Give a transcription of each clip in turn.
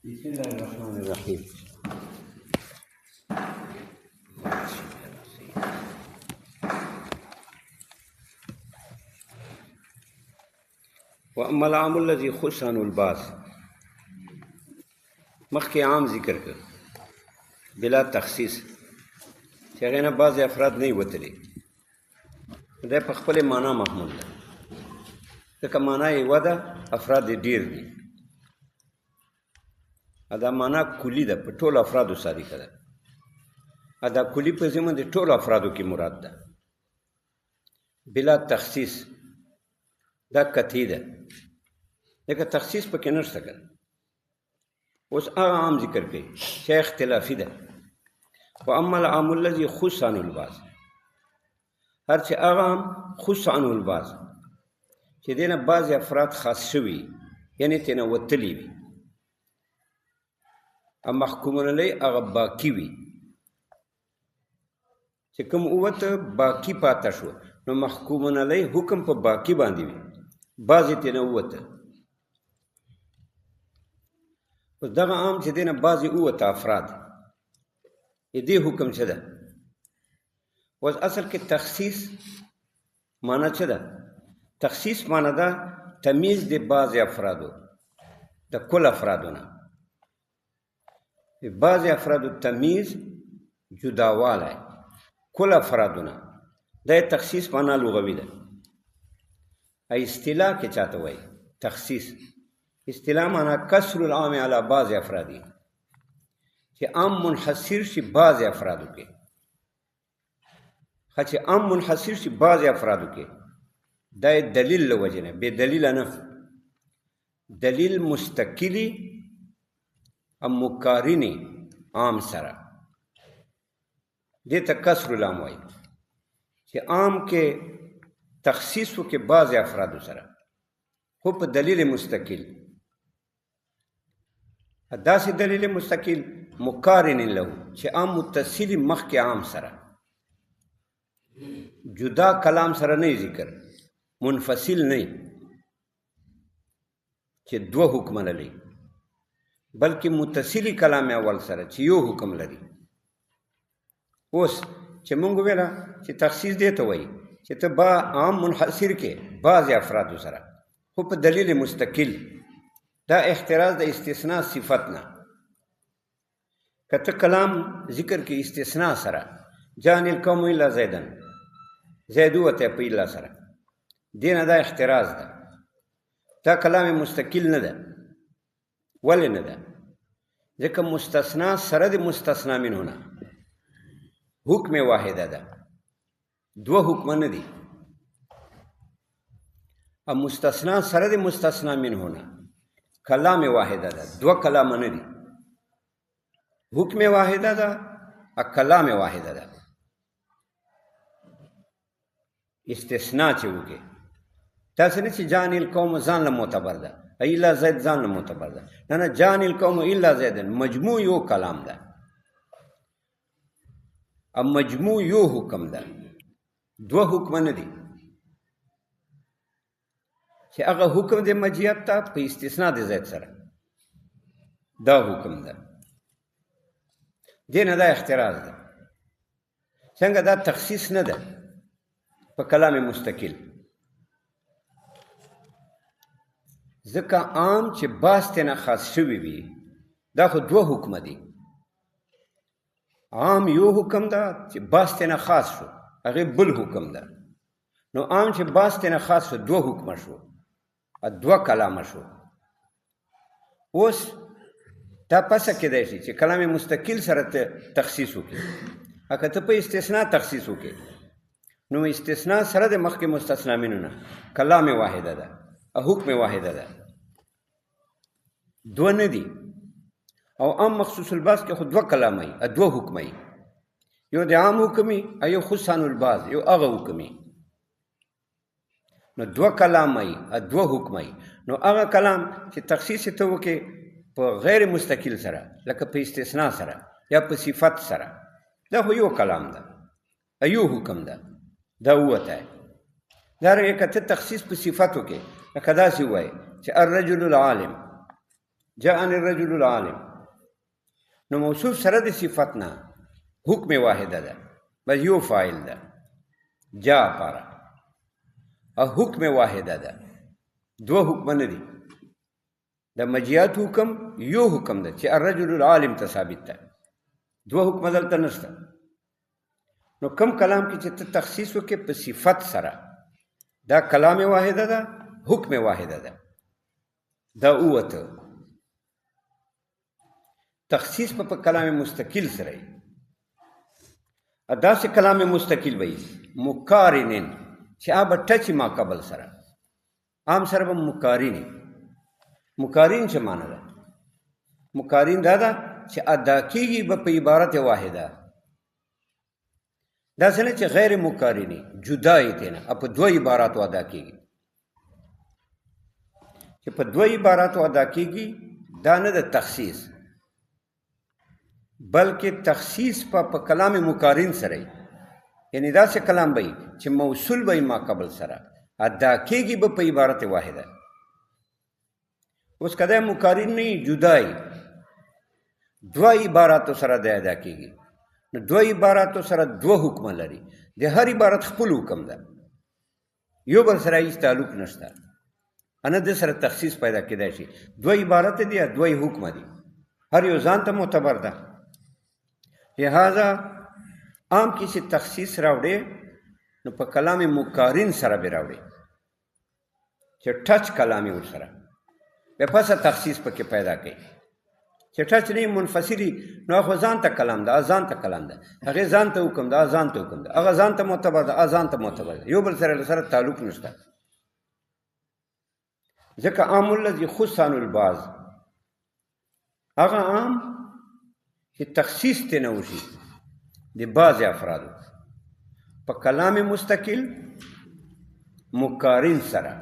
بسم الله الرحمن الرحيم. واما العام الذي خص عنه الباس، مخکې عام ذکر کړ بلا تخصیص چې هغې نه بعضې افراد نه وي وتلي، دی په خپلې معنا محمول ده، ځکه معنا یې یوه ده، افراد یې ډېر دي. دا معنا کلي ده، په ټولو افرادو صادقه ده. دا کلي په ضمن د ټولو افرادو کې مراد ده. بلا تخصیص دا قطعي ده، ځکه تخصیص پکې نشته که. اوس هغه عام ذکر کوي چې اختلافي ده. واما العام الذي خص عنه الباس، هر چې هغه عام خص عنه الباس چې دې نه بعضې افراد خاص شوي، یعنې ترې نه وتلي وي، او محکومون علیه هغه باقي وي. چې کوم ووته باقي پاته شو، نو محکومون علیه حکم په باقي باندې وي، بعضې ترې نه ووته. اوس دغه عام چې دی نه بعضې ووته افراد، دې حکم څه ده؟ اوس اصل کې تخصیص معنا څه ده؟ تخصیص معنا ده تمیز د بعضې افرادو د کل افرادو نه، بعضې افرادو تمیز جداوالی کل افرادو نه، دا تخصیص معنا لغوي ده. اصطلاح کې چاته وایي تخصیص؟ اصطلاح معنا کسر العام علی بعض افرادی، چې عام منحصر شي بعضې افرادو کې. چې عام منحصر شي بعضې افرادو کې، دا دلیل له وجې نه، بې دلیله نه، دلیل مستقلي او مقارنې عام سره، دې ته کسر العام وایي. چې عام کې تخصیص وکړي بعضې افرادو سره، خو په دلیل مستقل. داسې دلیل مستقل مقارن له، چې عام متصلي مخکې عام سره، جدا کلام سره نه ذکر، منفصل نه، چې دوه حکم لري، بلکې متصلي کلام اول سره چې یو حکم لري. اوس چې مونږ ویله چې تخصیص دې ته وایي چې ته با عام منحصر کې بعضې افرادو سره، خو په دلیل مستقل. دا احتراز د استثناء صفت نه. که ته کلام ذکر کې استثناء سره، جان القوم الا زیدن، زید وته په الا سره، دې نه دا احتراز ده. دا کلام مستقل نه ده. ولې نه ده؟ ځکه مستثنا سره د مستثنا منه نه حکم واحده ده، دوه حکم نه دي. او مستثنا سره د مستثنا منه نه کلام واحده ده، دوه کلام نه دي. حکم واحده ده او کلام واحده ده. استثناء چې وکړي، تاسو نه چې جان القوم ځان له معتبر ده، الا زید ځان له معتبر ده، نه نه، جان القوم الا زیدن مجموع یو کلام ده، او مجموع یو حکم ده، دوه حکم نه دي. چې هغه حکم د مجیت ته په استثناء د زید سره، دا حکم ده. دې نه دا احتراز ده. څنګه دا تخصیص نه ده په کلام مستقل، ځکه عام چې بعض ته نه خاص شوي وي، دا خو دوه حکمه دي. عام یو حکم ده چې بعض ته نه خاص شو، هغې بل حکم ده. نو عام چې بعض ته نه خاص شو، دوه حکمه شو، دوه کلامه شو. اوس دا پسه کېدای شي چې کلام مستقل سره ته تخصیص وکړي، که ته په استثناء تخصیص وکړي، نو استثناء سره د مخکې مستثنا منه نه کلام واحده ده او حکم واحده ده، دوه نه دي. او عام مخصوص الباس کې خو دوه کلام وي، دوه حکم وي، یو د عام حکم وي او یو خص عنه الباس، یو هغه حکم وي. نو دوه کلام وي او دوه حکم وي. نو هغه کلام چې تخصیص ته وکړي په غیر مستقل سره، لکه په استثناء سره یا په صفت سره، دا خو یو کلام ده، یو حکم ده، دا ووته. دارنګه که ته تخصیص په صفت وکړې، لکه داسې ووایې چې الرجل العالم، جاءني الرجل العالم نو موصوف سره د صفت نه حکم واحده ده بس یو فاعل ده جا پاره او حکم واحده ده دو حکم نه دي د مجیات حکم یو حکم ده چې الرجل العالم ته ثابت ده دو حکم دلته نشته نو کم کلام کې چې ته تخصیص وکې په صفت سره دا کلام واحده ده حکم واحده ده دا اوته تخصیص په کلام مستقل سره ادا سے کلام مستقل وای مقارنن چې اب ټچ ما قبل سره عام سره مقارن څه معنی ده مقارن دا چې ادا کیږي په عبارت واحده دا څنګه چې غیر مقارنی جدای دي نه په دوه عبارات ادا کیږي چې په دوه عبارات ادا کیږي دا نه د تخصیص بلکې تخصیص په کلام مقارن سره یعنی دا څه کلام وای چې موصول وای ما قبل سره ادا کیږي په عبارت واحده اوس کده مقارن نه جدای دوه عبارات سره د ادا کیږي نو دوه عبارات سره دوه حکم لري د هر عبارت خپل حکم ده یو بل سره هیڅ تعلق نشته انا د سره تخصیص پیدا کېدای شي دوه عبارت دي دوه حکم دي هر یو ځان ته معتبر ده لہذا عام کسی تخصیص راوړي نو په کلام مقارن سره به راوړي چې ټچ کلامي ورسره به پس تخصیص پکې پیدا کوي چې ټچ نه منفصلی نو خو ځان ته کلام ده ځان ته کلام ده هغه ځان ته حکم ده ځان ته حکم ده هغه ځان ته معتبر ده ځان ته معتبر ده یو بل سره تعلق نشته ځکه عام الذي خص عن البعض هغه عام چې تخصیص ته نه وشي د بعض افرادو په کلام مستقل مقارن سره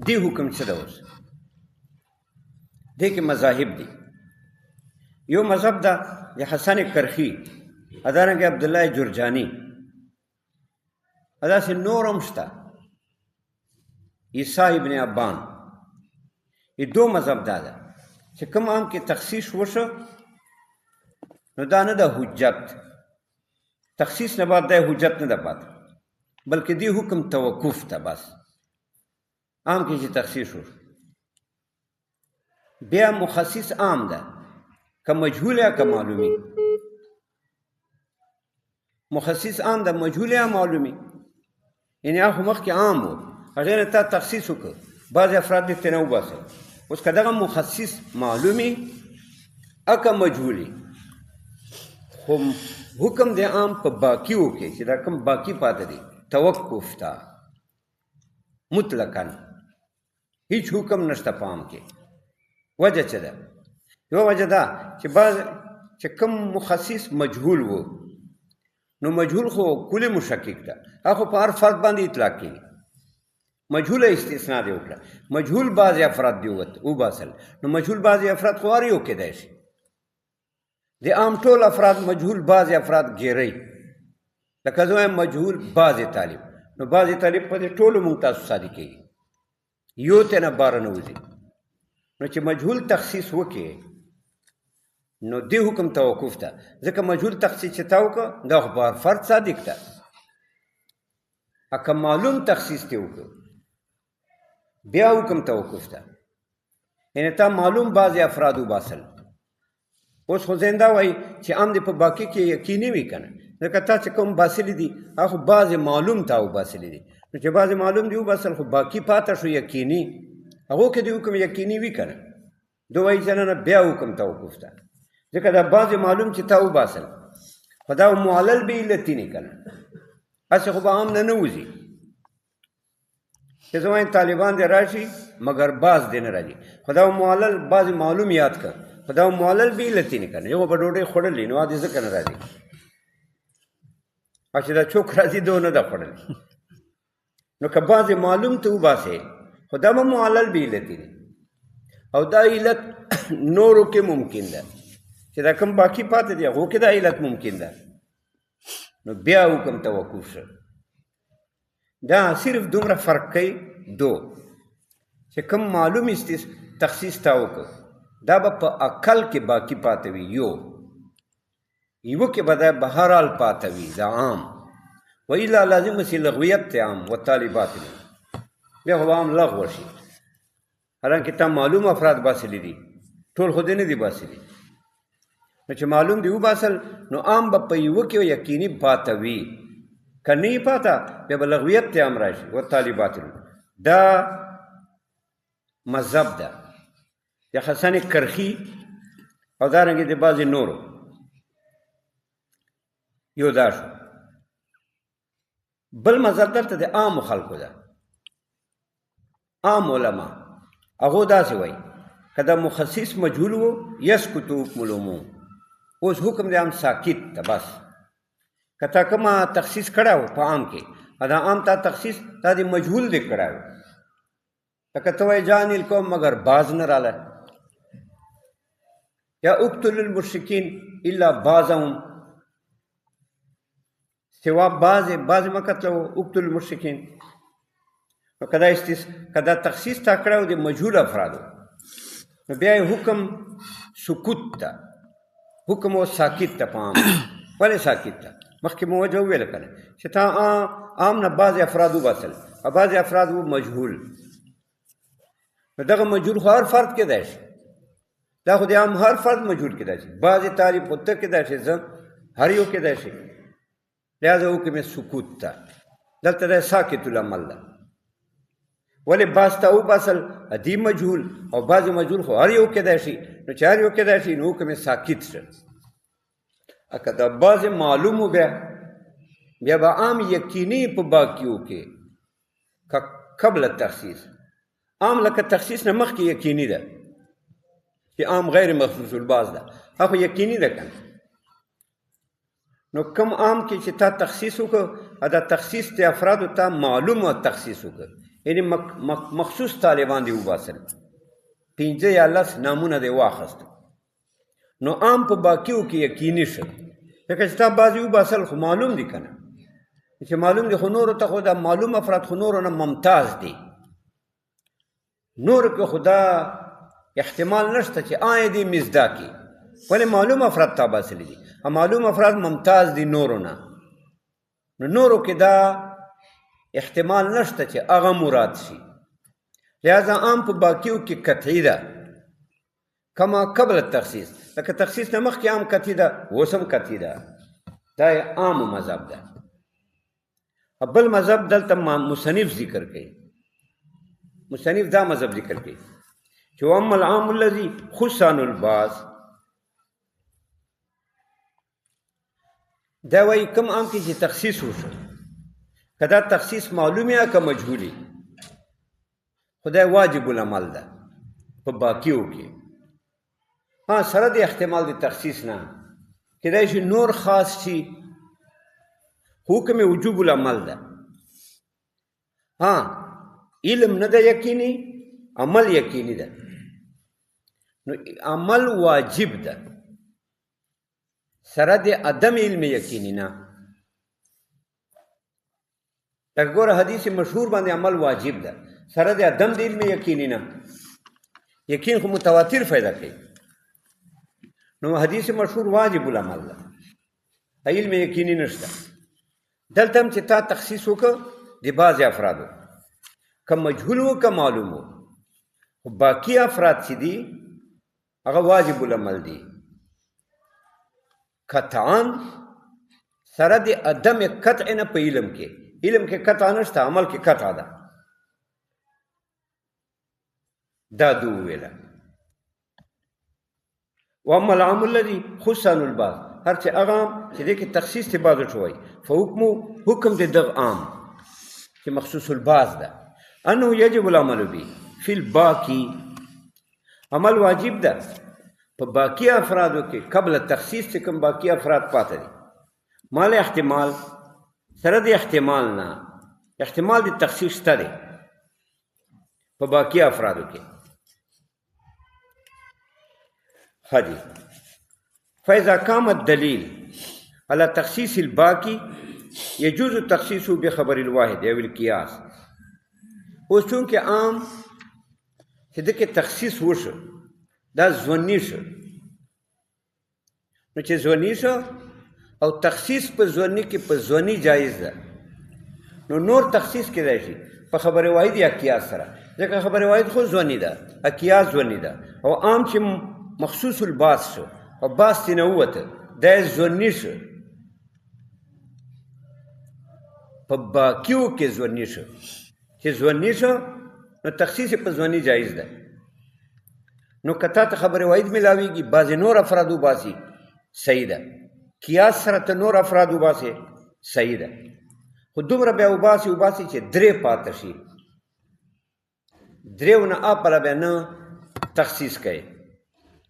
دی حکم څه ده اوس دې کې مذاهب دي یو مذهب ده د حسن کرخی ادارنګ عبد الله جرجانی ادا سه نورم شته عیسی ابن ابان یہ دو مذهب ده چې کوم عام کې تخصیص وشو نو دا نه ده حجت تخصیص نه بعد ده حجت نه ده پات بلکې دی حکم توقف ته بس عام کې چې تخصیص وشو بیا مخصص عام ده که مجهول یا که معلومی مخصص عام ده مجهول یا معلومی یعنی هغه مخکې عام و هغې نه تا تخصیص وکړ بعضې افراد دې ترې نه وباسئ اوس که دغه مخصص معلومی اکه مجهولی خو حکم دی عام په باقیو کې چې دا کوم باقی پاته دی توقف تا مطلقاً هیڅ حکم نشته په عام کې وجه څه ده یو وجه ده چې بعض چې کوم مخصص مجهول و نو مجهول خو کلی مشکک ده هغه په هر فرد باندې اطلاق کیږي مجهول استثناء دی وکړه مجهول بعض افراد دی وباسل نو مجهول بعض افراد خو اړیو کېدای شي د عام ټول افراد مجهول بعض افراد ګیري لکه زه مجهول بعض طالب نو بعض طالب په ټولو مونږ تاسو صادق کېږي یو ته نه بار نه وځي نو چې مجهول تخصیص وکړي نو دی حکم توقف ده ځکه مجهول تخصیص چې تا وکړه دا خو په فرد صادق ده اکه معلوم تخصیص ته وکړه بیا حکم توقف ده یعنی تا معلوم بعض افراد وباسل اوس خو زنده وای چې عام دې په باقي کې یقیني وي که نه ځکه تا چې کوم باسلي دي هغه خو بعضې معلوم تا وباسلي دي نو چې بعضې معلوم دي وباسل خو باقي پاته شو یقیني هغو کې د حکم یقیني وي که نه دو وایي چې نه بیا حکم توقف ده ځکه دا بعضې معلوم چې تا وباسل خو دا معلل به علتي نه که نه هسې خو به عام نه وځي چې زه وایم طالبان دې راشي مګر باز دې نه راځي خو دا معلل بعضې معلوم یاد کړه خو دا معلل به علتي نه که نه یو به ډوډۍ خوړلې نو دې ځکه نه راځي او چې دا چوک راځي دو نه ده خوړلې نو که بعضې معلوم ته وباسې خو دا به معلل به علتي دی او دا علت نورو کې ممکن ده چې دا کوم باقي پاتې دی هغو کې دا علت ممکن ده نو بیا حکم توقف شو دا صرف دومره فرق کوي دو چې کوم معلوم تخصیص تا وکړ دا به په عقل کې باقي پاته وي یو کې به دا بهرحال پاته وي دا عام و الا لازم چې لغویت ته عام و طالبات بیا خو عام لغو شي حالانکه تا معلوم افراد باسلی دي ټول خو دې نه دي باسلی نو چې معلوم دی وباسل نو عام به په یوه کې یقیني پاته وي که نه پاته بیا به لغویت ته عام راشي و طالبات دا مذهب ده یا حسن کرخی او دارنګې د بعضې نورو یو دا شو بل مذهب دلته د عامو خلکو ده عام علما هغو داسې وایي که دا مخصص مجهول و یسکتو حکم العموم اوس حکم د عام ساکت ته بس که تا کومه تخصیص کړی و په عام کې دا عام تا تخصیص تا د مجهول دی کړی و لکه ته وایې جان القوم مگر باز نه راله یا اقتل المشرکین الا بعضهم سوا بعض مقتل اقتل المشرکین نو کدا تخصیص تا کړی و د مجهول افرادو نو بیا یې حکم سکوت ته حکم و ساکت ته په عام ولې ساکت ته مخکې مو وجه وویله که نه چې تا عام نه بعضې افراد وباسل او بعضې افراد و مجهول نو دغه مجهول خو هر فرد کېدای شي دا خو د عام هر فرد مجهول کېدای شي بعضې تعریف خو ته کېدای شي زه هر یو کېدای شي لہذا حکم سکوت ته دلته د ساکت العمل ده ولې بعض ته وباسل ادي مجهول او بعضې مجهول خو هر یو کېدای شي نو چې هر یو کېدای شي نو حکم ساکت شه که دا بعضې معلوم و بیا به عام یقیني په باقیو کې که قبل تخصیص عام لکه تخصیص نه مخکې یقیني ده چې عام غیر مخصوص الباز ده هغه یقیني ده که نه نو کم عام کې چې تا تخصیص وکړه دا تخصیص د افرادو ته معلومه تخصیص وکړه یعنی مخصوص طالبان دی وباسل 15 یا 10 نامونه دی واخیست نو عام په باقیو کې یقیني شه ځکه چې تا بعضې وباسل خو معلوم دي که نه چې معلوم دي خو نورو ته خو دا معلوم افراد خو نورو نه ممتاز دي نورو کې خو دا احتمال نشته چې آیا دي مزداقي ولې معلوم افراد تا باسلی دي معلوم افراد ممتاز دي نورو نه نو نورو کې دا احتمال نشته چې هغه مراد شي لہذا عام په باقیو کې قطعي ده کما قبل التخصیص لکه تخصیص نه مخکې عام قطعي ده اوس هم قطعي ده دا عام مذهب ده بل مذهب دلته مصنف ذکر کوي مصنف دا مذهب ذکر کوي چې واما العام الذي خص عن الباس دا وایي کوم عام کې چې تخصیص وشو که دا تخصیص معلوم یا که مجهولی خدای واجب العمل ده په باقیو کې سره د احتمال د تخصیص نه کېدای شي نور خاص شي حکم وجوب العمل ده علم نه ده یقیني عمل یقیني ده نو عمل واجب ده سره د عدم علم یقیني نه لکه ګوره حدیث مشهور باندې عمل واجب ده سره د عدم د علم یقیني نه یقین خو متواتر فایده کوي نو حدیث مشهور واجب العمل ده علم یقیني نشته دلته هم چې تا تخصیص وکړه د بعضې افرادو که مجهول و که معلوم و خو باقي افراد چې دي هغه واجب العمل دي قطعا سره د عدم قطع نه په علم کې قطع نشته عمل کې قطع ده دا دو ویله واما العام الذي خص عن البعض هر چې هغه عام چې دې کې تخصیص ته بعض شوی فحکمو حکم د دغه عام چې مخصوص البعض ده انه یجب العمل به فی الباقی عمل واجب ده په باقی افرادو کې قبل تخصیص چې کوم باقی افراد پاته دي مال احتمال سره د احتمال نه احتمال د تخصیص شته دی په باقی افرادو کې حدی فاذا قام الدلیل على تخصیص الباقی يجوز تخصیصه بخبر الواحد او القياس اوس چونکه عام چې دغه تخصیص وشو دا ځواني شو نو چې ځواني شو او تخصیص په ځواني کې په ځواني جایز ده نو نور تخصیص کېدای شي په خبره واحد یا قیاس سره ځکه خبره واحد خو ځواني ده قیاس ځواني ده او عام چې مخصوص الباس شو او باس ترې نه ووته دا یې ځواني شو په باقیو کې ځواني شو چې ځواني شو نو تخصیص په ځواني جایز ده نو که تا ته خبره واحد ملاویږي بعضې نور افراد وباسي صحیح ده قیاس سره ته نور افراد وباسې صحیح ده خو دومره بیا وباسي چې درې پاته شي دریو نه اپله بیا نه تخصیص کوي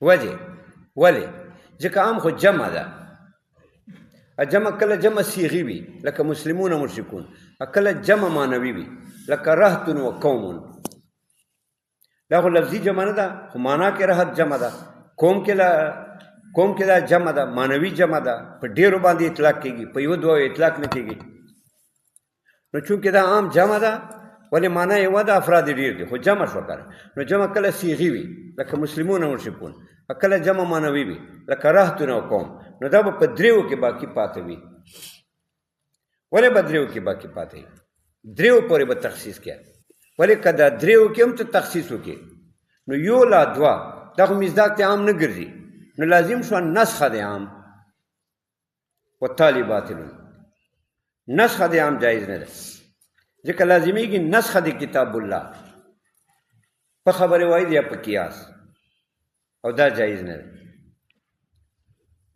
ولې ځکه عام خو جمع ده جمع کله جمع صیغي وي لکه مسلمون او مشرکون کله جمع معنوي وي لکه رهتون و قومون دا خو لفظي جمع نه ده خو معنا کې رهت جمع ده قوم کې دا جمع ده معنوي جمع ده په ډېرو باندې اطلاق کېږي په یو دوه اطلاق نه کېږي نو چونکې دا عام جمع ده ولې معنا یوه ده افراد ډېر دي خو جمع شوه کنه نو جمع کله صیغي وي لکه مسلمون او مشرکون کله جمع معنوي وي لکه رهتون او قوم نو دا به په دریو کې باقي پاته وي ولې به دریو کې باقي پاته وي دریو پورې به تخصیص کړه ولې که دا دریو کې هم ته تخصیص وکړې نو یو لا دوه دا خو مصداق ته عام نه ګرځي نو لازم شو نسخه د عام والتالي باطل نسخه د عام جایز نه ده ځکه لازمیږي نسخه د کتاب الله په خبره واحد یا په قیاس او دا جایز نه ده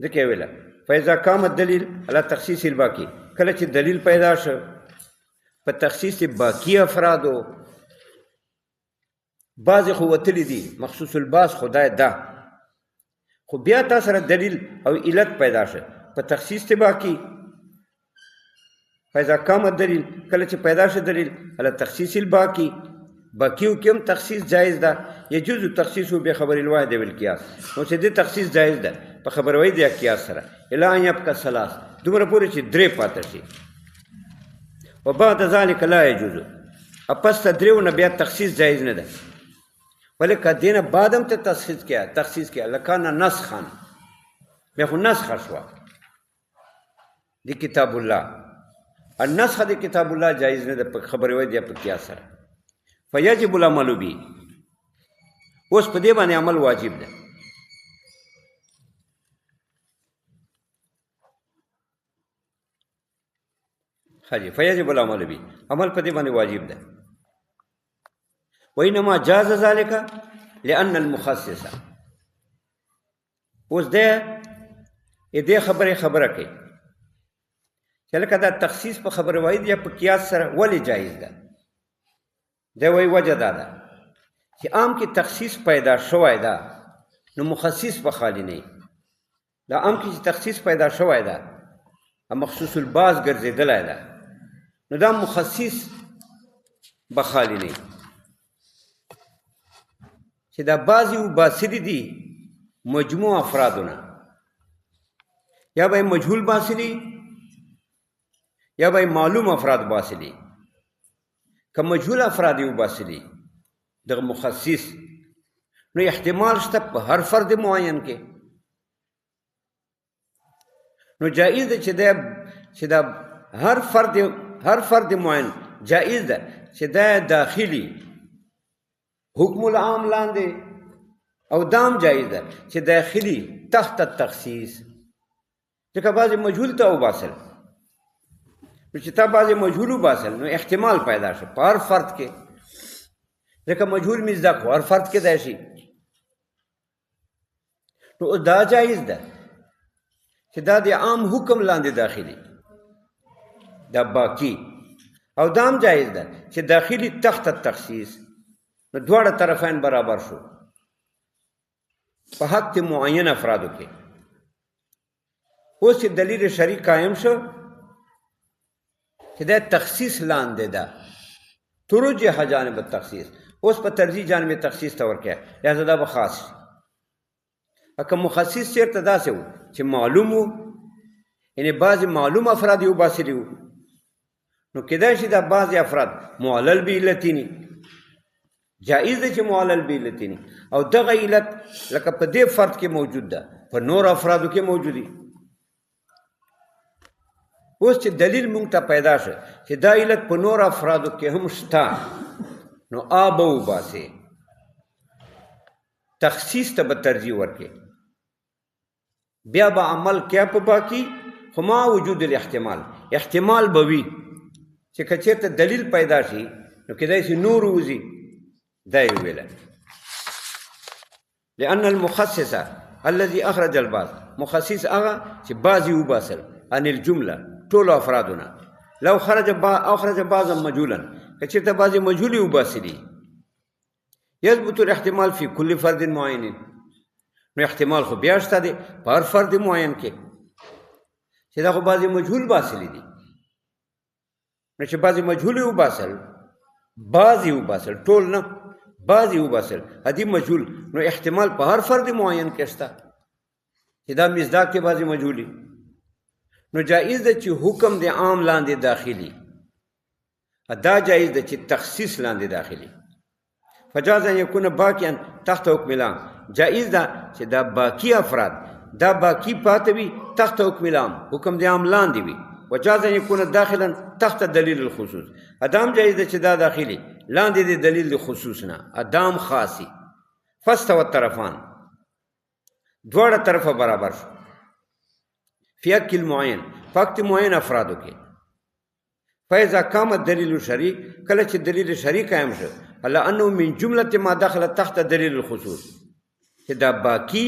ځکه یې ویله فاذا قام الدلیل علی تخصیص الباقی کله چې دلیل پیدا شو په تخصیص باقی افرادو بعضې خو وتلي دي مخصوص الباس خدای ده خو بیا تا سره دلیل او علت پیدا شه په تخصیص باقی فاذا قام الدلیل کله چې پیدا شه دلیل علی تخصیص الباقی باقیو کې هم تخصیص جایز ده یجوز تخصیص بخبر الواحد والقیاس نو چې دې تخصیص جایز ده په خبر واحد یا قیاس سره الا ان یبقى ثلاث دومره پورې چې درې پاته شي وبعد ذلك لا يجوز پس ته دریو نه بیا تخصیص جایز نه ده ولې که دې نه بعد هم ته تخصیص کړه لکانه نسخا بیا خو نسخه شوه د کتاب الله النسخه د کتاب الله جایز نه ده په خبر واحد یا په قیاس سره فیجب العمل به اوس په دې باندې عمل واجب ده حاجی فیجب العمل به عمل په دې باندې واجب ده وانما جاز ذلك لان المخصص اوس دې خبره کوي چې لکه دا تخصیص په خبر واحد یا په قیاس سره ولې جایز ده دا وایي وجه دا ده چې عام کې تخصیص پیدا شوی ده نو مخصص به خالی نه دا عام کې چې تخصیص پیدا شوی ده مخصوص الباس ګرځېدلی ده نو دا مخصص به خالی نه چې دا بعضې وباسلي دي مجموع افرادونه یا به مجهول باسلي یا به معلوم افراد باسلي که مجهول افراد یې وباسلي دغه مخصص نو احتمال شته په هر فرد معین کې نو جایز ده چې دا هر فرد معین جایز ده چې دا داخلي حکم العام لاندې او دام جایز ده چې داخلي تحت التخصیص ځکه بعضې مجهول ته وباسل نو چې تا بعضې مجهول وباسل نو احتمال پیدا شو په هر فرد کې ځکه مجهول مصداق خو هر فرد کېدای شي نو دا جایز ده چې دا د عام حکم لاندې داخلي دا باقی او دام جایز ده چې داخلي تحت التخصیص نو دواړه طرفین برابر شو په حق معین افرادو کې اوس چې دلیل شرعي قایم شو چې دا تخصیص لاندې ده ترجح جانب التخصیص اوس په ترجیح جانب تخصیص ته ورکړه لہذا دا به خاص شي که مخصص چېرته داسې و چې معلوم و یعنې بعضې معلوم افراد یې وباسلي وو نو کیدای شي دا بعضې افراد معلل به علتي ني جایز ده چې معلل بعلت نه او دغه علت لکه په دې فرد کې موجود ده په نور افرادو کې موجودي. اوس چې دلیل مونږ ته پیدا شه چې دا علت په نور افرادو کې هم شته نو آب او باسه تخصیص ته به ترجیح ورکې بیا به عمل کیا په باقی خو ما وجود الاحتمال احتمال به وي چې که چېرته دلیل پیدا شي نو کیدای شي نور وځي دا یې ویله. لأن المخصص الذي أخرج البعض مخصص هغه چې بعضې وباسل عن الجمله ټولو افرادونه لو اخرج بعضا مجهولا که چېرته بعضې مجهولې وباسلي یثبت الاحتمال فی کل فرد معین نو احتمال خو بیا شته دی په هر فرد معین کې چې دا خو بعضې مجهول باسلی دي نو چې بعضې مجهولې وباسل ټول نه بعضې وباسل ادي مجهول نو احتمال په هر فرد معین کې شته چې دا مصداق کې بعضې مجهولي نو جایز ده چې حکم د عام لاندې داخلي دا جایز ده چې تخصیص لاندې داخلي فجاز ان یکون باقیا تحت حکم العام جایز ده چې دا باقی افراد دا باقی پاتې وي تحت حکم العام حکم د عام لاندې وي وجاز ان یکون داخلا تحت دلیل الخصوص ادام جایز ده چې دا داخلي لاندې د دلیل د خصوص نه ادام خاصي فاستوى الطرفان دواړه طرفه برابر شو فی حق المعین فقط معین افرادو کې فاذا قام الدلیل الشرعی کله چې دلیل شرعی قائم شو الا انه من جمله ما دخل تحت دلیل الخصوص چې دا باقی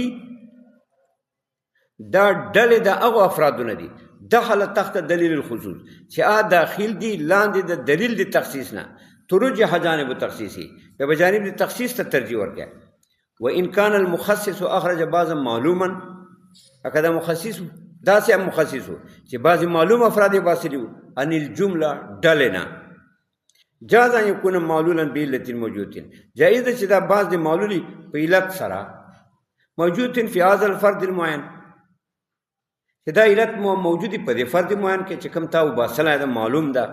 دا ډلې د هغو افرادو نه دي دخل تحت دلیل الخصوص چې داخل دي لاندې د دلیل د تخصیص نه ترجح جانب تخصیصي که به جانب د تخصیص ته ترجیح ورکړي وان كان المخصص اخرج بعضا معلوما اکدا مخصص داسې هم مخصص و چې بعضې معلوم افراد یې باسلي وو ان الجمله ډلې نه جاز ان یکون معلولا بعلت موجود جایز ده چې دا بعض د معلولي په علت سره موجود فی هذا الفرد المعین چې دا علت موجودی په دې فرد معین کې چې کوم تا وباسلی ده معلوم ده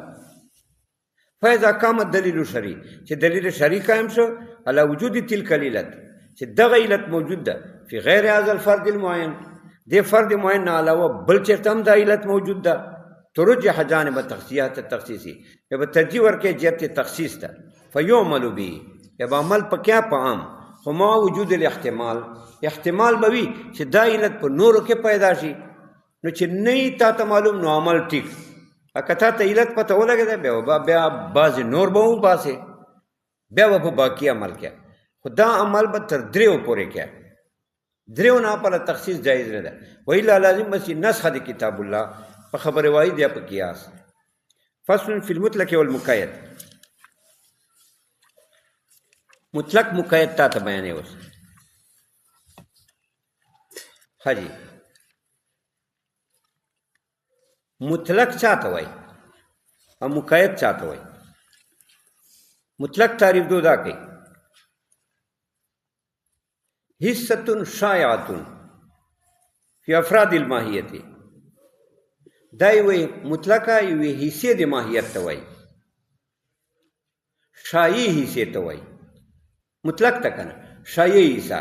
فاذا قام الدلیل الشرعی چې دلیل شرعي قایم شو علی وجود تلک العلت چې دغه علت موجود ده فی غیر هذا الفرد المعین دې فرد معین نه علاوه بل چېرته هم دا علت موجود ده ترجح جانب تخصیص تخصیصي یا به ترجیح ورکړي جهت تخصیص ته فیعمل به یا به عمل په کیا په عام خو ما وجود الاحتمال احتمال به وي چې دا علت په نورو کې پیدا شي نو چې نه یې تا ته معلوم نو عمل ټیک که تا ته علت پته ولګېده بیا بعضې نور به وباسې بیا به په باقي عمل کې خو دا عمل به تر دریو پورې کې دریو نه پله تخصیص جایز نه ده وإلا لازم بس نسخه د کتاب الله په خبر واحد یا په قیاس. فصل فی المطلق والمقید مطلق مقید تا ته بیانې اوس ښه جي مطلق چاته وایي او مقید چاته وایي مطلق تعریف دو دا کوي حصة شائعة فی افراد الماهیت دا یوې مطلقه یوې حصې د ماهیت ته وایي شایع حصې ته وایي مطلق ته که نه شایع حصه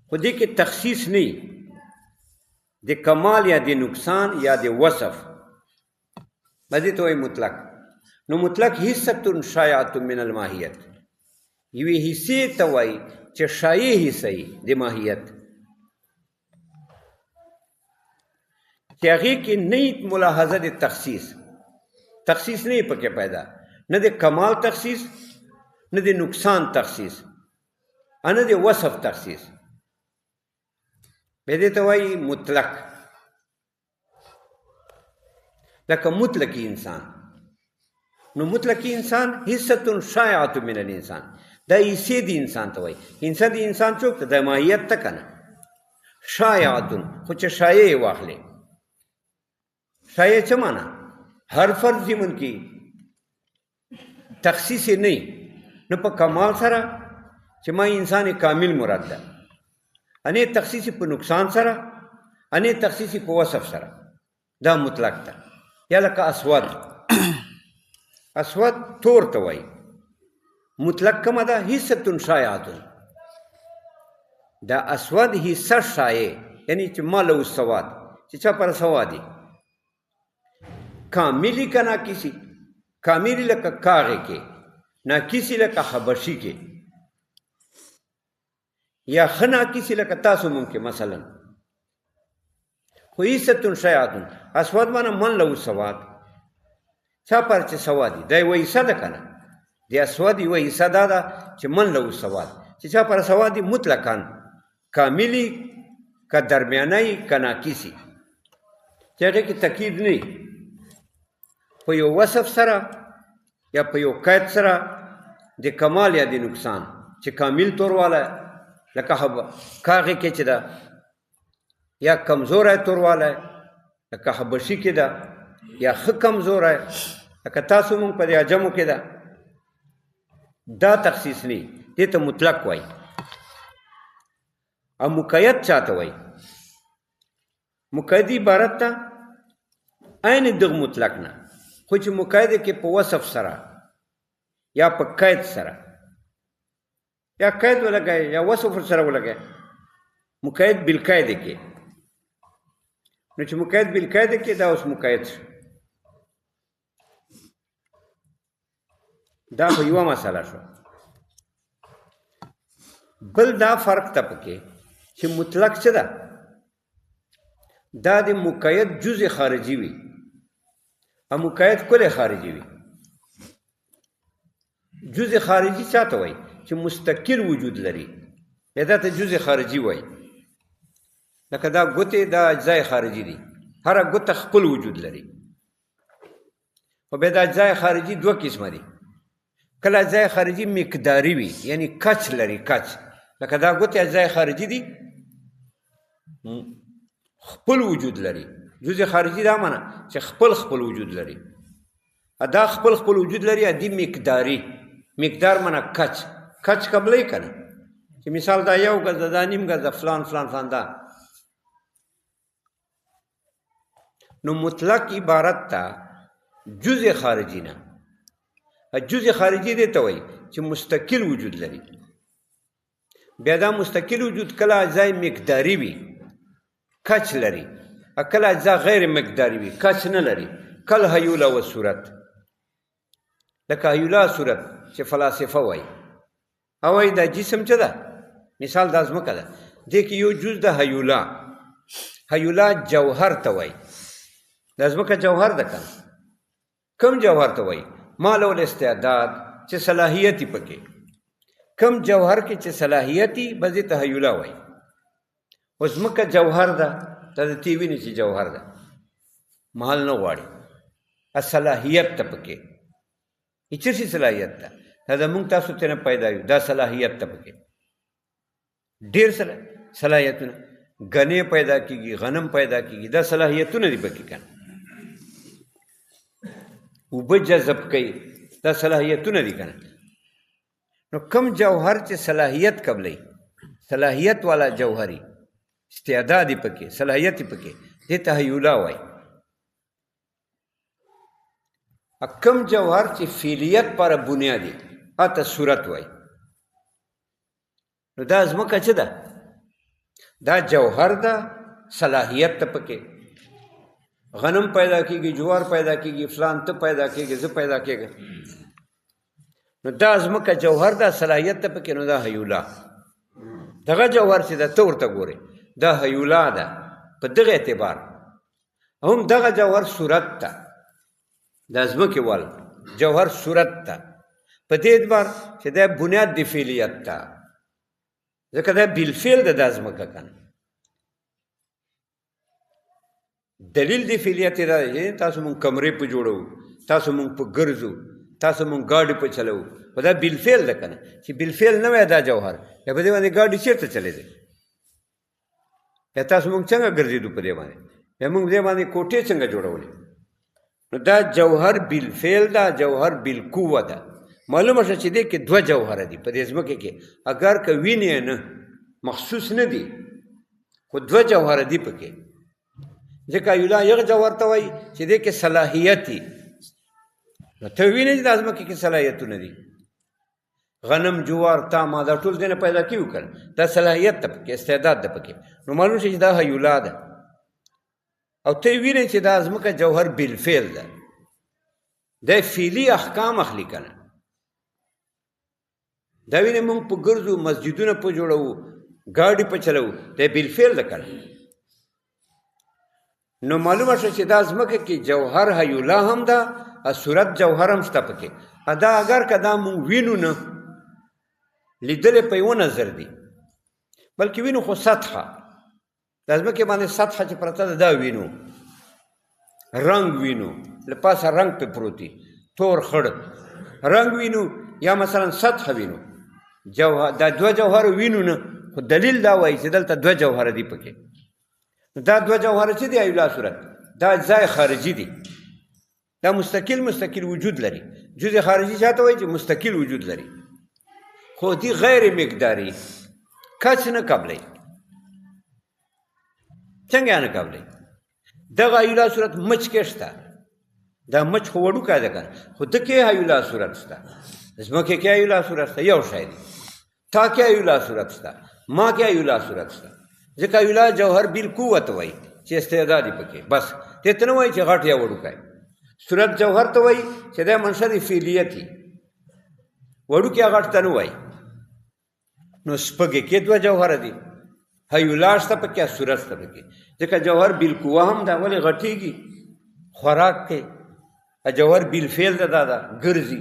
خو دې کې تخصیص نه د کمال یا د نقصان یا د وصف به دې ته وایي مطلق نو مطلق حصة شائعة من الماهیت یوې حصې ته وایي چې شایع حصه یې د ماهیت چې هغې کې نه ملاحظه د تخصیص نه یې پکې پیدا نه د کمال تخصیص نه د نقصان تخصیص نه د وصف تخصیص به دې ته وایي مطلق لکه مطلقي انسان نو مطلقي انسان حصة شائعة من الانسان دا حصې د انسان ته وایي حصه د انسان څوک ته د ماهیت ته که نه شائعة خو چې شایع یې واخلې شایع څه معنا هر فرد ضمن کې تخصیص یې نه نه په کمال سره چې ما انسان کامل مراد ده انې تخصیص په نقصان سره انې تخصیص په وصف سره دا مطلق ده یا لکه اسود تور ته وایي مطلق کومه ده حصه شایعه دا اسود حصه شایع یعنی چې ما له سواد چې چا پر سوادي کاملی که ناکسی کاملی لکه کاغی کې ناکسی لکه حبشی کې یا ښه ناکسی لکه تاسو مونږ کې مثلا خو حصه شایعه اسود معنی من له سواد چا پر چې سوادي دا یوه حصه ده که نه د اسود یوه حصه دا ده چې من له سواد چې چا پر سوادي مطلقاً کاملی که درمیانی که ناکسی چې هغې کې تقید نه په یو وصف سره یا په یو قید سره د کمال یا د نقصان چې کامل توروالی لکه کاغې کې چې ده یا کمزوری توروالی لکه حبشي کې ده یا ښه کمزوری لکه تاسو مونږ په د عجمو کې ده دا تخصیص نه دې ته مطلق وایي او مقید چاته وایي مقید عبارت ته عین دغه مطلق نه خو چې مقید کې په وصف سره یا په قید سره یا قید ولګئ یا وصف سره ولګئ مقید بالقید کې نو چې مقید بالقید کې دا اوس مقید شو دا خو یوه مسله شو بل دا فرق ته پکې چې مطلق څه ده دا د مقید جزء خارجي وي او مقید کل خارجي وي جزء خارجي چاته وایي چې مستقل وجود لري دا ته جزء خارجي وایي لکه دا ګوتې دا اجزای خارجي دي هره ګوته خپل وجود لري خو بیا دا اجزای خارجي دوه قسمه دي کله اجزای خارجي مقداري وي یعنی کچ لري کچ لکه دا ګوتې اجزای خارجي دي خپل وجود لري جزء خارجي دا معنی چې خپل وجود لري دا خپل وجود لري ادي مقداري مقدار معنی کچ قبلې کنه چې مثال دا یو غز دا نیم غز فلان دا نو مطلق عبارت تا جزء خارجي نه جزء خارجي دی ته وایي چې مستقل وجود لري بیا دا مستقل وجود کله اجزای مقداري وي کچ لري کله اجزا غیر مقداري وي کچ نه لري کل هیولا و صورت لکه هیولا صورت چې فلاسفه وایي او وایي دا جسم څه ده مثال دا ځمکه ده دې کې یو جز د هیولا جوهر ته وایي دا ځمکه جوهر ده که کم جوهر ته وایي ما له الاستعداد چې صلاحیتي پکې کم جوهر کې چې صلاحیتي بس دې ته هیولا وایي اوس ځمکه جوهر ده دا د تی ویني چې جوهر ده مال نه غواړي صلاحیت ته پکې هیڅ شي صلاحیت ده دا د مونږ تاسو ته نه پیدا یو دا صلاحیت ته پکې ډېر صلاحیتونه غنې پیدا کېږي غنم پیدا کېږي دا صلاحیتونه دي پکې کنه اوبه جذب کوي دا صلاحیتونه دي کنه نو کم جوهر چې صلاحیت قبلې صلاحیت والا جوهري استعداد پکې صلاحیت پکې دې ته هیولا وایي کم جوهر چې فعلیت پر بنیادی اته صورت وایي نو دا ځمکه څه ده دا جوهر ده صلاحیت ته پکې غنم پیدا کېږي جوار پیدا کېږي فلان ته پیدا کېږي زه پیدا کېږي نو دا ځمکه جوهر ده صلاحیت ته پکې نو دا هیولا دغه جوهر چې ده ته ورته ګورې دا هیولا ده په دغه اعتبار هم دغه جوهر صورت ته دا ځمکې وال جوهر صورت ته په دې اعتبار چې دا بنیاد د فعلیت ته ځکه دا بالفعل ده دا ځمکه کنه دلیل د فعلیت دا دی تاسو مونږ کمرې په جوړو تاسو مونږ په ګرځو تاسو مونږ ګاډي په چلو خو دا بالفعل ده کنه چې بالفعل نه وای دا جوهر یا په دې باندې ګاډي چېرته چلېدی یا تاسو مونږ څنګه ګرځېدو په دې باندې یا مونږ دې باندې کوټې څنګه جوړولې نو دا جوهر بالفعل ده جوهر بالقوه ده معلومه شوه چې دې کې دوه جوهره دي په دې ځمکې کې اگر که وینې نه مخصوص نه دي خو دوه جوهره دي پکې ځکه یولا یو جوهر ته وایي چې دې کې صلاحیت دي نو ته وینې چې دا ځمکې کې صلاحیتونه دي غنم جوار تا ما دا ټول دینه پیدا کیو کړ دا صلاحیت ته پکې استعداد ده پکې نو معلوم شي چې دا هیولا ده او ته وینې چې دا ځمکه جوهر بالفعل ده د فعلي احکام اخلي کنه دا وینې موږ په ګرځو مسجدونه په جوړو ګاډي په چلو دا بالفعل ده کنه نو معلومه شو چې دا ځمکه کې جوهر هیولا هم ده او صورت جوهر هم شته پکې دا اگر کدا موږ وینو نه لیدلې په یو نظر دی بلکې وینو خو سطحه د ځمکې باندې سطحه چې پرته ده دا وینو رنګ وینو له پاسه رنګ په پروتي تور خړ رنګ وینو یا مثلا سطحه وینو جوهر دا دوه جوهر وینو نه خو دلیل دا وایي چې دلته دوه جوهر دي پکې دا دوه جوهر چې دی ایلا صورت دا ځای خارجي دی دا مستقل وجود لري جزء خارجي چاته وایي چې مستقل وجود لري خو دی غیر مقداری کچ نه قبلې څنګه نه قبلې دغه ایلا صورت مچ کې شته دا مچ خو وړو کا ده کنه خو د کې ایلا صورت شته زمکه کې ایلا صورت شته یو شی دی تا کې ایلا صورت شته ما کې ایلا صورت شته ځکه ایلا جوهر بالقوت وایي چې استعداد پکې بس ته ته نه وایي چې غټ یا وړو کای صورت جوهر ته وایي چې د منشأ فعلیتی وړو کې غټ ته نه وایي نو سپږې کې دوه جوهر دي هیولا شته پکې صورت شته پکې ځکه جوهر بالقوه هم دا ولې غټیږي خوراک کې جوهر بالفعل دا ګرځي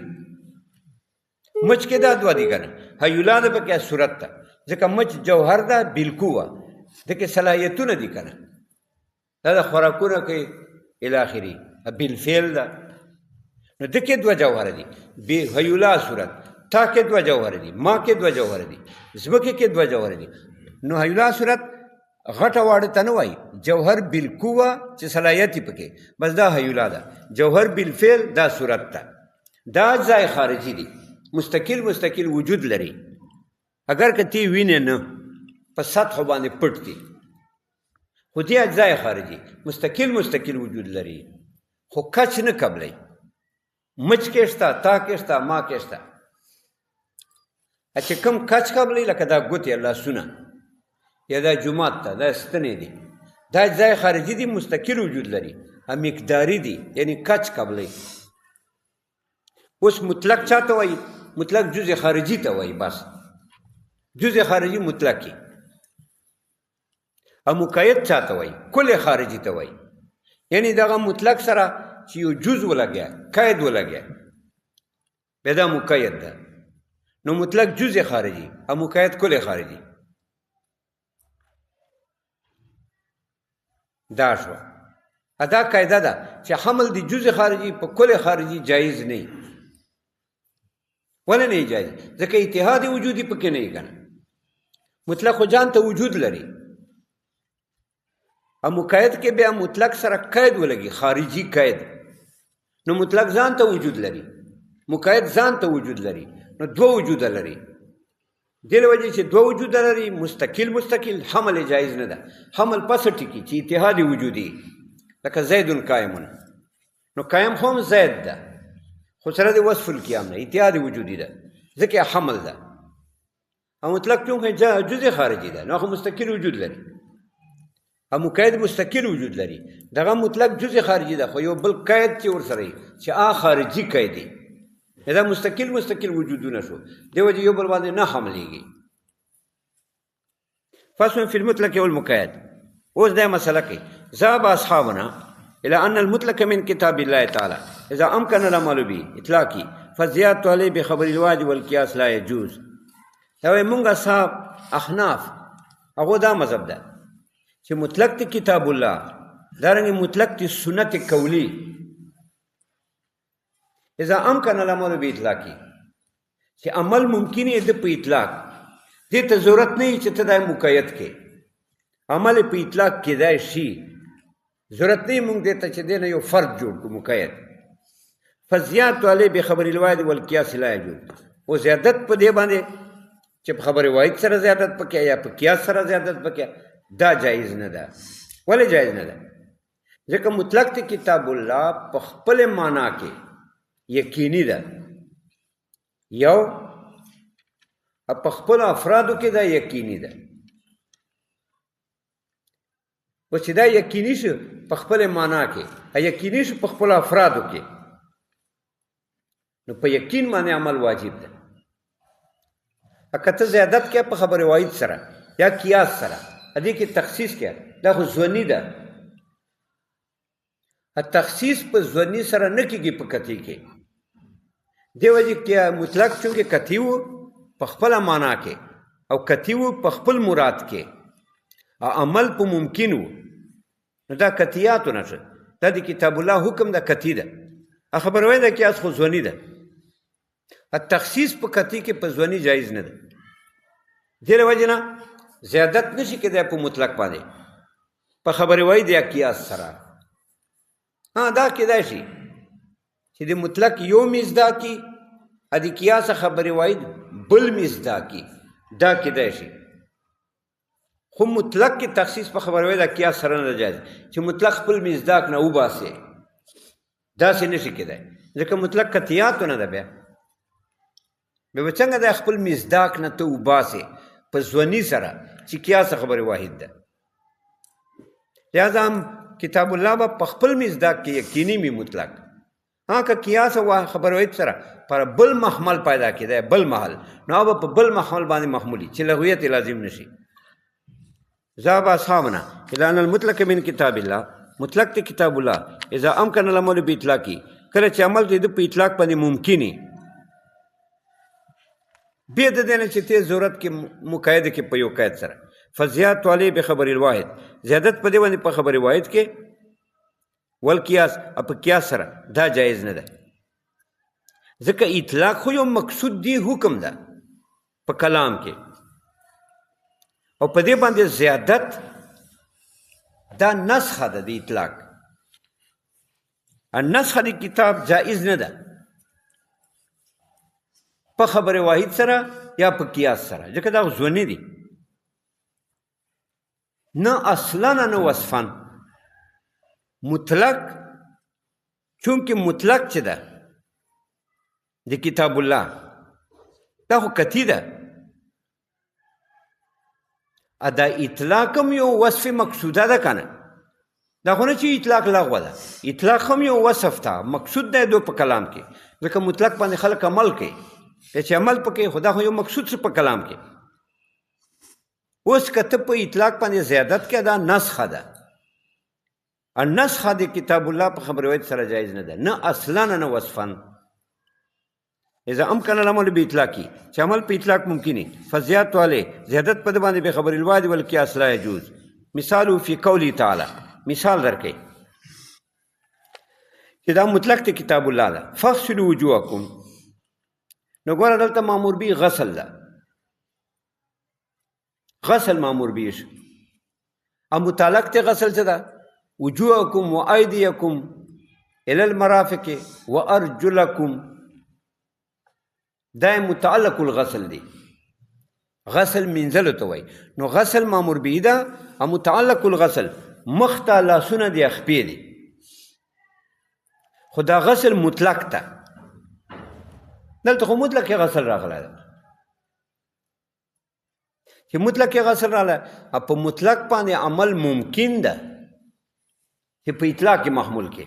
مچ کې دا دوه دي کنه هیولا ده پکې صورت ته ځکه مچ جوهر ده بالقوه دغه صلاحیتونه دي کنه دا خوراکونه کې الی اخره بالفعل ده نو دغه دوه جوهر دي به هیولا صورت تا کې دوه جوهر دي ما کې دوه جوهر دي زمکه کې دوه جوهر دي نو هیولا صورت غټه واړه ته نه وایي جوهر بالقوه چې صلاحیت پکې بس دا هیولا ده جوهر بالفعل دا صورت ده دا ځای خارجي دي مستقل وجود لري اگر که تی وینې نه په سطح باندې پټ دي خو دې ځای خارجي مستقل وجود لري خو کچ نه قبلې مچ کې شته تا کې شته ما کې شته چې کوم کچ قبلې لکه دا ګوتې الله سونه یا دا جماعت ته دا ستنې دي دا ځای خارجي دي مستقل وجود لري مقداري دي یعنی کچ قبلې اوس مطلق چاته وایي مطلق جزء خارجي ته وایي بس جزء خارجي مطلقي او مقید چاته وایي کل خارجي ته وایي یعنی دغه مطلق سره چې یو جزء ولګیا قید ولګیا به دا مقید ده نو مطلق جزء خارجي او مقید کل خارجي دا شو ادا قاعده ده چې حمل دی جزء خارجي په کل خارجي جایز نه ولې نه جایز ځکه اتحاد وجودي پکې نه کنه مطلق خو ځان ته وجود لري او مقید کې بیا مطلق سره قید ولګي خارجي قید نو مطلق ځان ته وجود لري مقید ځان ته وجود لري نو دوه وجود لري دغه وجه چې دوه وجود لري مستقل حمل جایز نه ده حمل پس ټکی چې اتحاد وجودي لکه زید قائم نو قائم هم زید ده خو سره د وصف القيام نه اتحاد وجودي ده ځکه حمل ده او مطلق چون جزء خارجي ده نو مستقل وجود لري او مقید مستقل وجود لري دغه مطلق جزء خارجي ده خو یو بل قید چې ور سره چې خارجي قید دی دا مستقل وجودونه شو دیو چې یو بل باندې نه حملېږي فصل فی المطلق والمقید اوس دا مسله کې ذهب اصحابنا الى ان المطلق من كتاب الله تعالى اذا امكن العمل به اطلاقي فزيادة عليه بخبر الواجب والقياس لا يجوز دا موږ اصحاب احناف هغه دا مذهب ده چې مطلق ته کتاب الله دارنګ مطلق ته سنت قولی اذا امکن العمل باطلاقی چې عمل ممکن دی په اطلاق دې ته ضرورت نه چې ته د مقید کې عمل په اطلاق کې دی شي ضرورت نه مونږ دې ته چې دې نه یو فرد جوړ کو مقید فزیات علی بخبر الواحد والقياس لا يجوز او زیادت په دې باندې چې په خبر واحد سره زیادت پکې یا په قیاس سره زیادت پکې دا جایز نه ده ولې جایز نه ده ځکه مطلق ته کتاب الله په خپل معنا کې یقیني ده یو په خپلو افرادو کې دا یقیني ده. و چې دا یقیني شو په خپل معنا کې، یقیني شو په خپلو افرادو کې، نو په یقین باندې عمل واجب ده. که ته زیادت کې په خبر واحد سره یا قیاس سره دې کې تخصیص کې دا خو ظني ده. تخصیص په ظني سره نه کېږي په قطعي کې. دې وجې کې مطلق چونکې قطعي و په خپله معنا کې او قطعي و په خپل مراد کې او عمل په ممکن و، نو دا قطعیاتو نه شو. دا د کتاب الله حکم د قطعي ده. خبر وای ده قیاس خو ظني ده. تخصیص په قطعي کې په ظني جایز نه ده. دې له وجې نه زیادت نشي کېدای په مطلق باندې په خبرې وای د قیاس سره. دا کېدای شي چې د مطلق یو مصداقي د قیاس خبرې وای بل مصداقي، دا کېدای شي. خو مطلق کې تخصیص په خبرې وای د قیاس سره نه جایز چې مطلق خپل مصداق نه وباسي. داسې نشي کېدای ځکه مطلق قطعیاتو نه ده. بیا به څنګه د خپل مصداق نه ته وباسي په ظني سره چې قیاس خبرې واحد ده. لہذا هم کتاب الله به په خپل مصداق کې یقیني می مطلق، که قیاس او خبرې واحد سره پر بل محمل پیدا کېدی بل محل، نو به په بل محمل باندې محمولي چې لغویت لازم نشي. ذهب اصحابنا الى ان المطلق من کتاب الله، مطلق ته کتاب الله اذا امکن العمل باطلاقه، کله چې عمل د په اطلاق باندې ممکني بیا د دې نه چې ته ضرورت کې مقاید کې په یو قید سره فزیات علی بخبر الواحد، زیادت په دې باندې په خبر واحد کې والقیاس په قیاس سره دا جایز نه ده. ځکه اطلاق خو یو مقصود دی حکم ده په کلام کې، او په دې باندې زیادت دا نسخه ده د اطلاق. النسخه د کتاب جایز نه ده په خبر واحد سره یا په قیاس سره، ځکه دا ظني دي نه اصلا نه وصفا. مطلق چونکه مطلق چې ده د کتاب الله دا خو قطعي ده. دا اطلاق هم یو وصف مقصوده ده کنه، دا خو نه چې اطلاق لغوه ده. اطلاق هم یو وصف ده مقصود ده دو په کلام کې، ځکه مطلق باندې خلک عمل کوي چې عمل پکې خدا خو یو مقصود څه په کلام کې. اوس که ته په اطلاق باندې زیادت کې دا نسخه ده. النسخه د کتاب الله په خبر واحد سره جایز نه ده، نه اصلا نه وصفا. اذا امکن العمل باطلاقه، چې عمل په اطلاق ممکني فزیات علی زیادت په باندې به خبر الواحد والقیاس لا يجوز. مثال فی قوله تعالی، مثال درکې چې دا مطلق د کتاب الله ده. فاغسلوا وجوهکم، نو ګوره دلته مامور به غسل ده، غسل مامور به شو. متعلق ته غسل څه ده؟ وجوهکم و ایدیکم الی المرافق و ارجلکم، دا متعلق الغسل دی. غسل منزلو ته وایي. نو غسل مامور به ده، متعلق الغسل مخ ته لاسونه دي خپې دي، خو دا غسل مطلق ته. دلته خو مطلق غسل راغلی ده چې مطلق غسل راغلی، په مطلق باندې عمل ممکن ده چې په اطلاق محمول کې.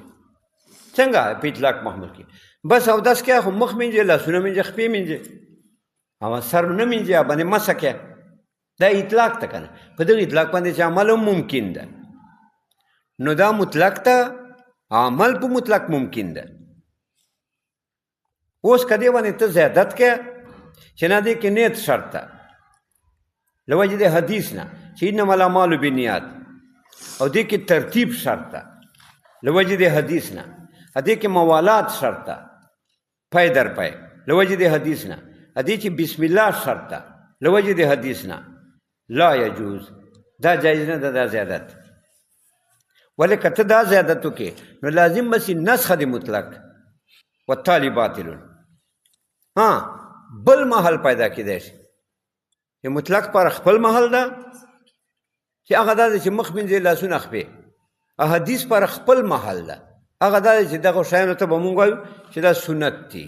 څنګه په اطلاق محمول کې؟ بس اودس کې خو مخ مینځي، لاسونه مینځي، خپې مینځي، او سر نه مینځي، باندې مسه کې. دا اطلاق ته کنه، په دغه اطلاق باندې چې عمل ممکن ده، نو دا مطلق ته عمل په مطلق ممکن ده. اوس کدی باندې ته زیادت کې چې نه دې کې نیت شرط ده لوجه د حدیث نه چې انما الاعمال بالنیات، او دې کې ترتیب شرط ده لوجه د حدیث نه، دې کې موالات شرط ده پای در پای لوجه د حدیث نه، دې چې بسم الله شرط ده لوجه د حدیث نه. لا يجوز، دا جایز نه ده دا زیادت. ولې کته دا زیادت وکې نو لازم بس نسخه د مطلق والتالي باطل. بل محل پیدا کېدای شي چې مطلق پر خپل محل ده چې هغه دا چې مخ مینځي لاسونه خپې، حدیث پر خپل محل ده هغه دا چې دغه شیانو ته به مونږ وایو چې دا سنت دي.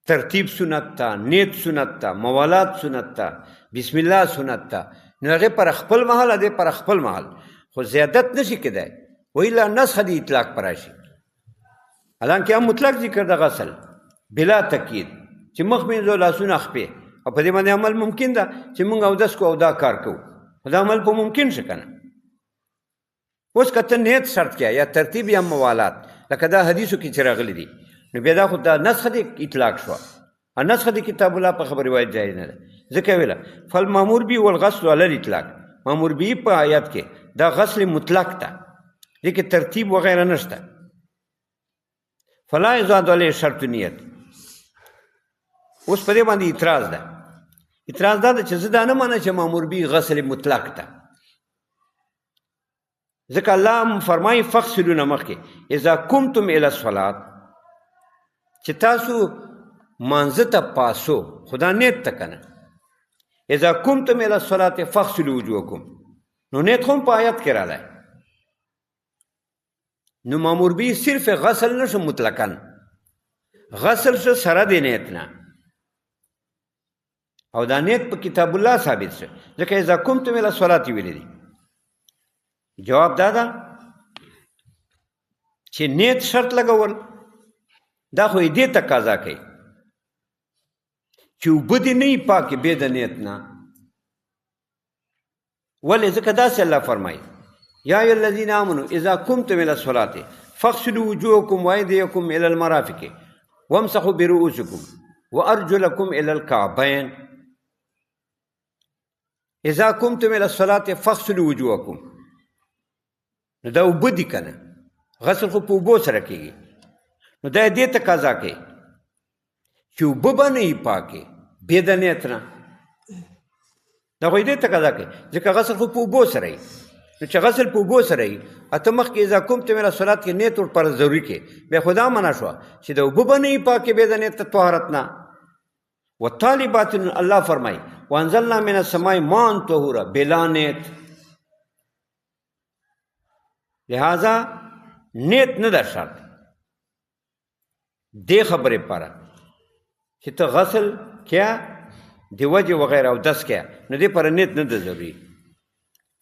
ترتیب سنت ته، نیت سنت ته، موالات سنت ته، بسم الله سنت ته. نو هغې پر خپل محل هغې پر خپل محل خو زیادت نشي کېدی وایي نسخه د اطلاق پر راشي. حالانکه هم مطلق ذکر د غسل بلا تکید چې مخ مینځو لاسونه خپې او په دې باندې عمل ممکن ده چې موږ اودس کو او دا کار کوو. دا عمل په ممکن شي که نه. اوس که ته نیت شرط کړه یا ترتیب یا موالات لکه دا حدیثو کې چې راغلي دي نو بیا دا خو دا نسخه د اطلاق شوه. نسخه د کتاب الله په خبر روایت جایز نه ده. ځکه ویله فالمامور به والغسل علی الاطلاق. مامور به په آیات کې دا غسل مطلق ده، دې کې ترتیب وغیره نشته. فلا یزاد علیه شرط نیت. اوس په دې باندې اعتراض ده. اعتراض دا ده چې زه دا نه منم چې مامور به غسل مطلق ده. ځکه الله فرمایي فغسلو نه مخکې اذا قمتم الی الصلاة چې تاسو مانځه ته پاسو خدا نیت ته که نه. اذا قمتم الی الصلاة فغسلوا وجوهکم نو نیت خو هم په آیت کې راغلی. نو مامور به صرف غسل نشو مطلقاً، غسل شو سره د نیت نه او دا نیت په کتاب الله ثابت شو. ځکه اذا قمتم الی الصلاة ویلی دي. جواب دا ده چې نیت شرط لګول دا خو یې دې تقاضا کوي چې اوبه دې نه وي پاکې بې د نیت نه. ولې؟ ځکه داسې الله فرمایي یا ایها الذین آمنوا اذا قمتم الی الصلاة فاغسلوا وجوهکم وایدیکم الی المرافق وامسحوا برؤوسکم وارجلکم الی الکعبین. اذا قمتم الی الصلاة فاغسلوا وجوهکم نو دا اوبه دي که نه، غسل خو په اوبو سره کېږي. نو دا یې دې تقاضا کوي چې اوبه به نه وي پاکې بې د نیت نه. دا خو یې دې تقاضا کوي ځکه غسل خو په اوبو سره وي. نو چې غسل په اوبو سره وي ته مخکې اذا قمتم الی الصلاة کې نیت ورپاره ضروري کې بیا خو دا منع شوه چې د اوبه به نه وي پاکې بې د نیت طهارت نه. والطالبات الله فرمایي وانزلنا من السماء ماء طهورا بلا نیت. لہذا نیت نه ده شرط دې خبرې پاره چې ته غسل کیا د وجه وغیره او دس کیا نو دې پاره نیت نه ده ضروري.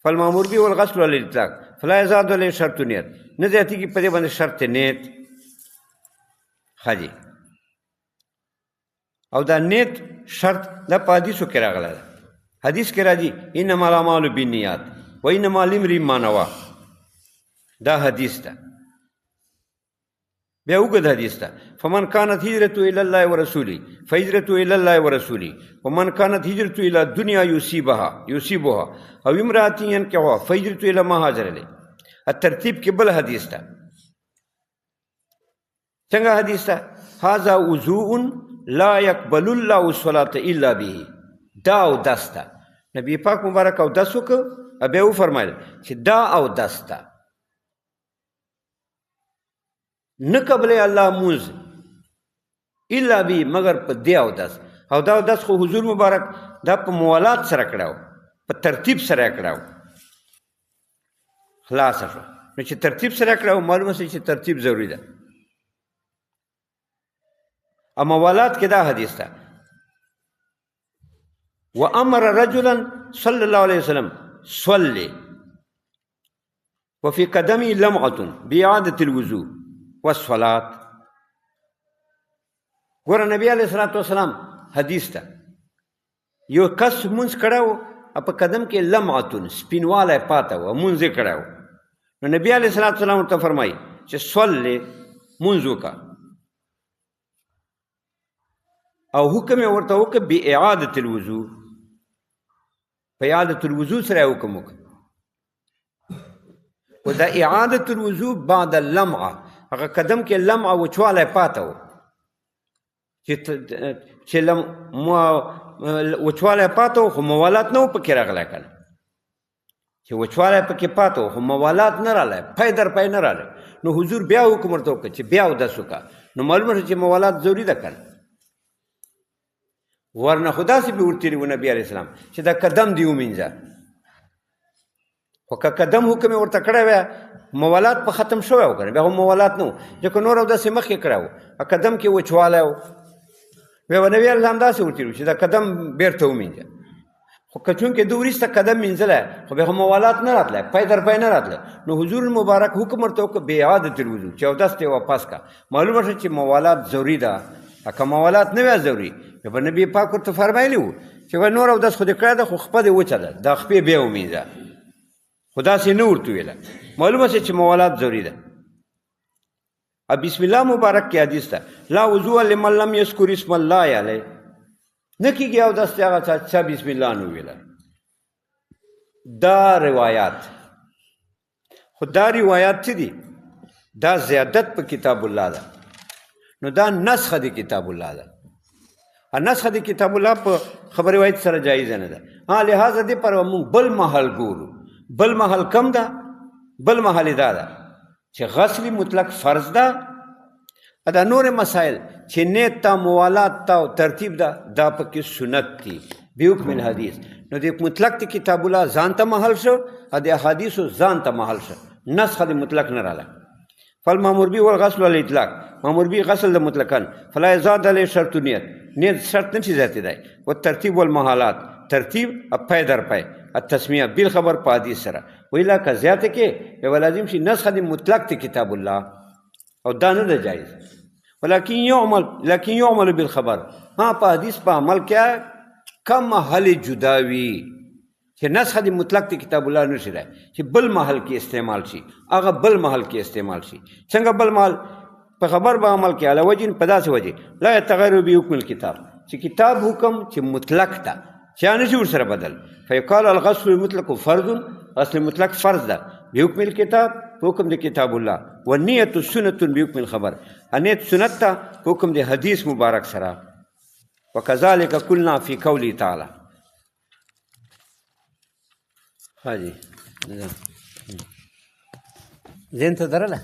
فالمامور به والغسل علی الاطلاق فلا یزاد علیه شرط نیت. نه زیاتېږي په دې باندې شرط نیت. ښه جي. او دا نیت شرط دا په حدیثو کې راغلی ده. حدیث کې راځي انما الاعمال بالنیات و انما لامرئ ما نوی. دا حدیث ده. بیا اوږد حدیث ده. فمن كانت هجرته الى الله ورسوله فهجرته الى الله ورسوله ومن كانت هجرته الى دنیا یصیبها او امرأة ينكحها فهجرته الى ما هاجر الیه. الترتیب کې بل حدیث ده. څنګه حدیث ده؟ هذا وضوء لا يقبل الله الصلاة الا به. دا اودس ده. نبی پاک مبارک اودس وکړ بیا وفرمایل چې دا اودس ده نه قبلې الله مونځ الا بی مگر په دې اودس. او دا اودس خو حضور مبارک دا په موالات سره کړی و، په ترتیب سره یې کړی و. خلاصه شوه. نو چې ترتیب سره یې کړی و معلومه شي چې ترتیب ضروري ده. او موالات کې دا حدیث ده وامر رجلا صلی الله علیه وسلم صلی وفي قدمه لمعة بإعادة الوضوء والصلاة. ګوره نبی علیه الصلاة والسلام حدیث ته یو کس مونځ کړی و په قدم کې لمعتون سپینوالی پاته و مونځ یې کړی و. نو نبی علیه الصلاة والسلام ورته فرمایي چې صلی مونځ وکړه او حکم یې ورته وکړه بإعادة الوضوء. په اعادة الوضوء سره یې حکم وکړه. و دا اعادة الوضوء بعد اللمعه هغه قدم کې لمعه وچوالی پاته و چې وچوالی پاته و خو موالات نه و پکې راغلی که نه چې وچوالی پکې پاته و خو موالات نه راغلی پی در پی نه راغلی. نو حضور بیا حکم ورته وکړه چې بیا اودس وکړه. نو معلومه شوه چې موالات ضروري ده که نه. ورنه خو داسې به ورتېري و نبي علیه السلام چې دا قدم دې ومینځه. خو که قدم حکم یې ورته کړی وی موالات په ختم شوی و که نه بیا خو موالات نه و ځکه نور اودس یې مخکې کړی و قدم کې وچوالی و. بیا به نبي اسلام داسې ورته چې دا قدم بیرته ومینځه خو که چونکې ده وروسته قدم مینځلی خو بیا خو موالات نه راتلی پای تر پای نه راتلی نو حضور المبارک حکم ورته وکړه بإعادة الوضو چې اودس ته واپس کا معلومه شوه چې موالات ضروري ده که موالات نه وی ضروري بیا به نبي پاک ورته فرمایلي وو چې وایي نور اودس خو دې کړی ده خو خپه دې وچه ده دا خپې بیا ومینځه خو داسې نه ورته ویله معلومه شوه چې موالات ضروري ده بسم الله مبارک کې حدیث ده لا وضوء لمن لم یذکر اسم الله علیه نه کېږي اودس د هغه چا چې بسم الله نه ویله دا روایات خو دا روایات څه دي دا زیادت په کتاب الله ده نو دا نسخه د کتاب الله ده نسخه د کتاب الله په خبر روایت سره جایزه نه ده لہذا دې پر موږ بل محل ګورو بل محل کم ده بل محل دا ده چې غسل مطلق فرض ده دا نور مسائل چې نیت تا موالات تا او ترتیب ده دا پکې سنت دي بحکم الحدیث نو د مطلق د کتاب الله ځان ته محل شو او د احادیثو ځان ته محل شو نسخه د مطلق نه راله فالمامور به والغسل والاطلاق مامور به غسل د مطلقا فلا یزاد علی شرط نیت شرط نشي ذاتی دی و ترتیب والمحالات ترتیب پای در پای التسمیه بالخبر په حدیث سره ویلا که زیاته کې یو لازم شي نسخه د مطلق د کتاب الله او دا نه ده جایز ولكن يعمل بالخبر په حدیث په عمل کې کم محل جداوي چې نسخه د مطلق د کتاب الله نشي دی چې بل محل کې استعمال شي هغه بل محل کې استعمال شي څنګه بل محل په خبر به عمل کې علی وجه په داسې وجه لا يتغير بحکم الكتاب چې کتاب حکم چې مطلق ده چې نشي ورسره بدل فيقال الغسل المطلق فرض غسل مطلق فرض ده بحکم الكتاب حکم د کتاب الله والنیت سنت بحکم الخبر نیت سنت ته حکم د حدیث مبارک سره وكذلك قلنا في قوله تعالى حاجی زين تدرله